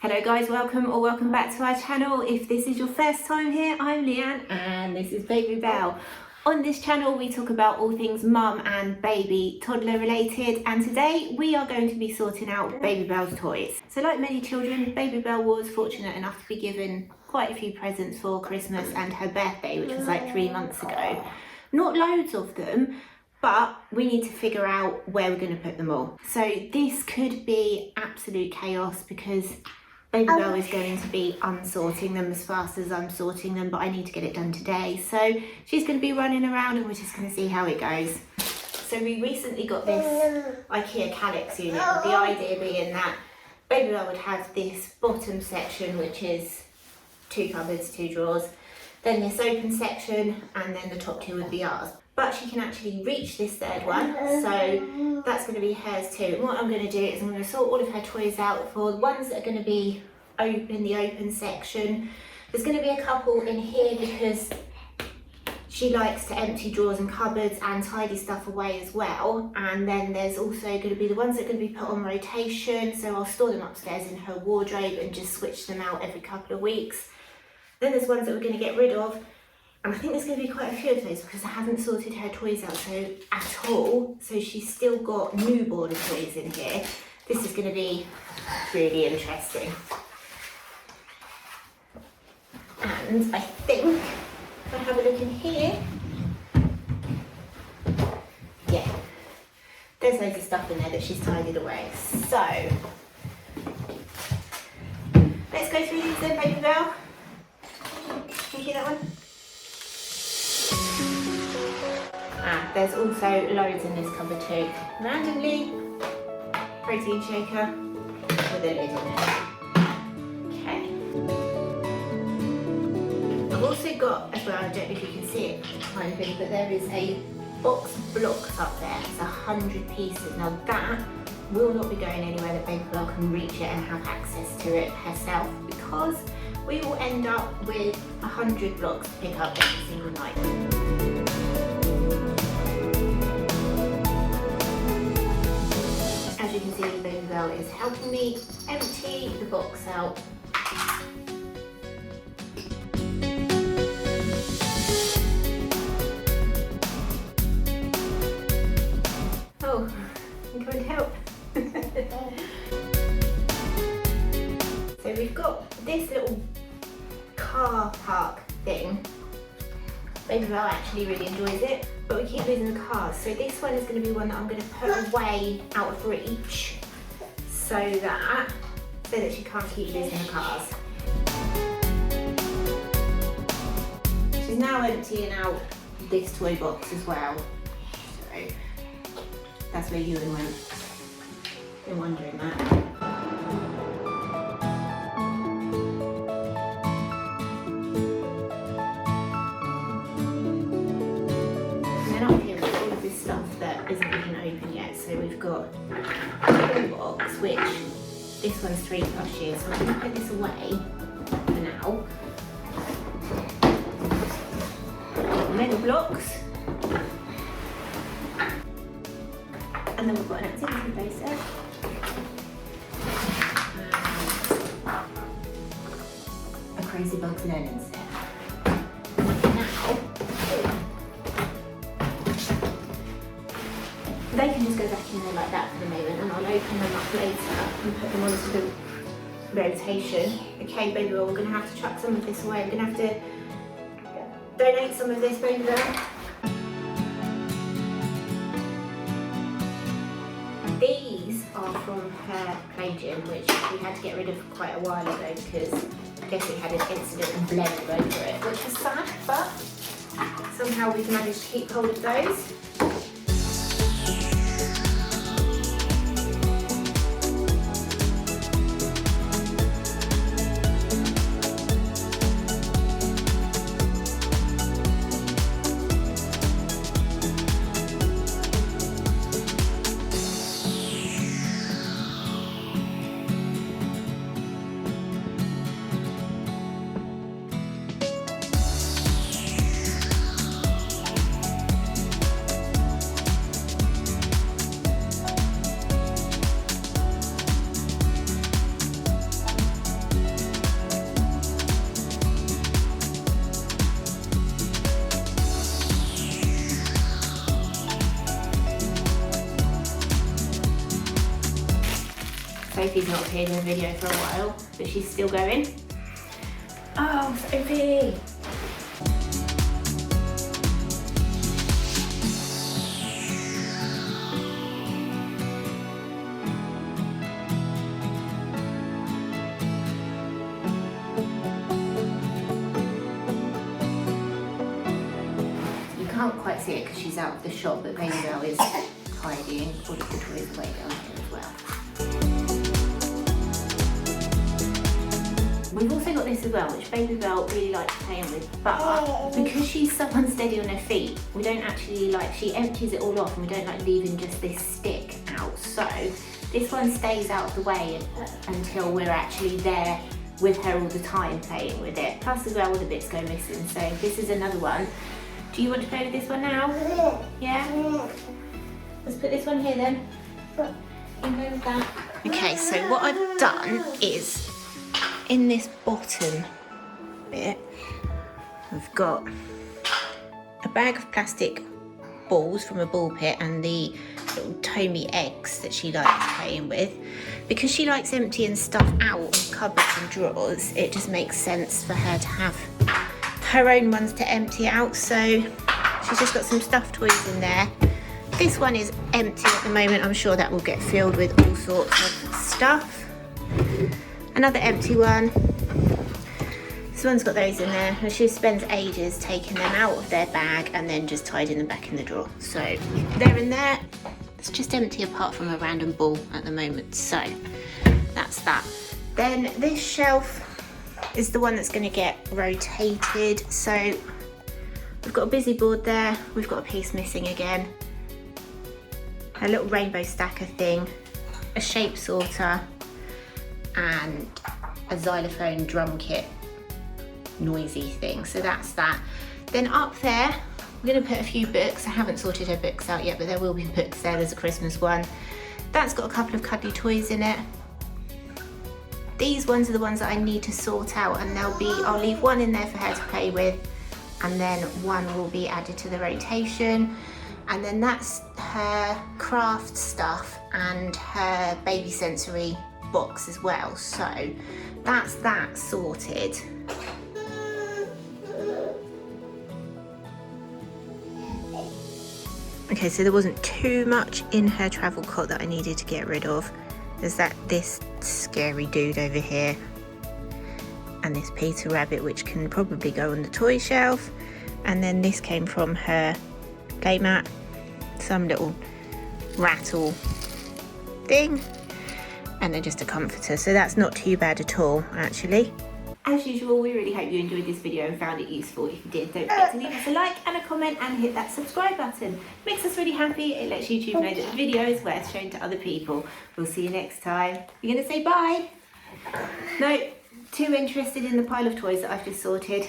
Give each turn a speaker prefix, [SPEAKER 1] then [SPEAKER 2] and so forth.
[SPEAKER 1] Hello guys, welcome back to our channel. If this is your first time here, I'm Leanne and this is Babybel. On this channel we talk about all things mum and baby toddler related, and today we are going to be sorting out Babybel's toys. So like many children, Babybel was fortunate enough to be given quite a few presents for Christmas and her birthday, which was like 3 months ago. Not loads of them, but we need to figure out where we're going to put them all. So this could be absolute chaos because Babybel is going to be unsorting them as fast as I'm sorting them, but I need to get it done today. So she's going to be running around and we're just going to see how it goes. So we recently got this Ikea Calyx unit, with the idea being that Babybel would have this bottom section, which is 2 cupboards, 2 drawers, then this open section, and then the top 2 would be ours. But she can actually reach this 3rd one, so that's going to be hers too. And what I'm going to do is I'm going to sort all of her toys out for the ones that are going to be in the open section. There's going to be a couple in here because she likes to empty drawers and cupboards and tidy stuff away as well. And then there's also going to be the ones that are going to be put on rotation, so I'll store them upstairs in her wardrobe and just switch them out every couple of weeks. Then there's ones that we're going to get rid of. And I think there's going to be quite a few of those because I haven't sorted her toys out at all. So she's still got newborn toys in here. This is going to be really interesting. And I think if I have a look in here, yeah, there's loads of stuff in there that she's tidied away. So let's go through these then, Babybel. Can you hear that one? There's also loads in this cupboard too. Randomly, protein shaker with a lid in it. Okay. I've also got, as well, I don't know if you can see it kind of, but there is a box of blocks up there. It's 100 pieces. Now that will not be going anywhere that Babybel can reach it and have access to it herself, because we will end up with 100 blocks to pick up every single night. As you can see, Babybel is helping me empty the box out. Oh, I'm going to help. So we've got this little car park thing. Babybel actually really enjoys it, but we keep losing the cars. So this one is going to be one that I'm going to put away out of reach so that she can't keep losing the cars. She's now emptying out this toy box as well. So that's where Ewan went. Been wondering that. Isn't even open yet, so we've got a tool box, which this one's 3+ years, so I'm going to put this away for now. Lego blocks, and then we've got an activity poster, a Crazy Bugs learning set. They can just go back in there like that for the moment, and I'll open them up later and put them onto the rotation. Okay, Babybel, we're going to have to chuck some of this away. We're going to have to donate some of this, Babybel. These are from her play gym, which we had to get rid of quite a while ago because I guess it had an incident and bled all over it, which was sad, but somehow we've managed to keep hold of those. Sophie's not appeared in the video for a while, but she's still going. Oh, Sophie! Can't quite see it because she's out of the shop, but Babybel is tidying all of the toys away down here as well. We've also got this as well, which Babybel really likes playing with, but because she's so unsteady on her feet, we don't actually like, she empties it all off and we don't like leaving just this stick out. So this one stays out of the way until we're actually there with her all the time playing with it. Plus as well, all the bits go missing. So this is another one. Do you want to play with this one now? Yeah? Let's put this one here then. You can go with that. Okay, so what I've done is, in this bottom bit, I've got a bag of plastic balls from a ball pit and the little Tommy eggs that she likes playing with. Because she likes emptying stuff out of cupboards and drawers, it just makes sense for her to have her own ones to empty out. So she's just got some stuffed toys in there. This one is empty at the moment. I'm sure that will get filled with all sorts of stuff. Another empty one. This one's got those in there, and she spends ages taking them out of their bag and then just tidying them back in the drawer. So they're in there. It's just empty apart from a random ball at the moment. So that's that. Then this shelf is the one that's going to get rotated. So we've got a busy board there, we've got a piece missing again, a little rainbow stacker thing, a shape sorter, and a xylophone drum kit noisy thing. So that's that. Then up there we're going to put a few books. I haven't sorted her books out yet, but there will be books there. There's a Christmas one that's got a couple of cuddly toys in it. These ones are the ones that I need to sort out, and I'll leave one in there for her to play with, and then one will be added to the rotation. And then that's her craft stuff and her baby sensory box as well. So that's that sorted. Okay, so there wasn't too much in her travel cot that I needed to get rid of. There's this scary dude over here, and this Peter Rabbit, which can probably go on the toy shelf. And then this came from her playmat, some little rattle thing, and then just a comforter. So that's not too bad at all, actually. As usual, we really hope you enjoyed this video and found it useful. If you did, don't forget to leave us a like and a comment and hit that subscribe button. It makes us really happy. It lets YouTube know that the video is worth showing to other people. We'll see you next time. You're going to say bye? No, too interested in the pile of toys that I've just sorted.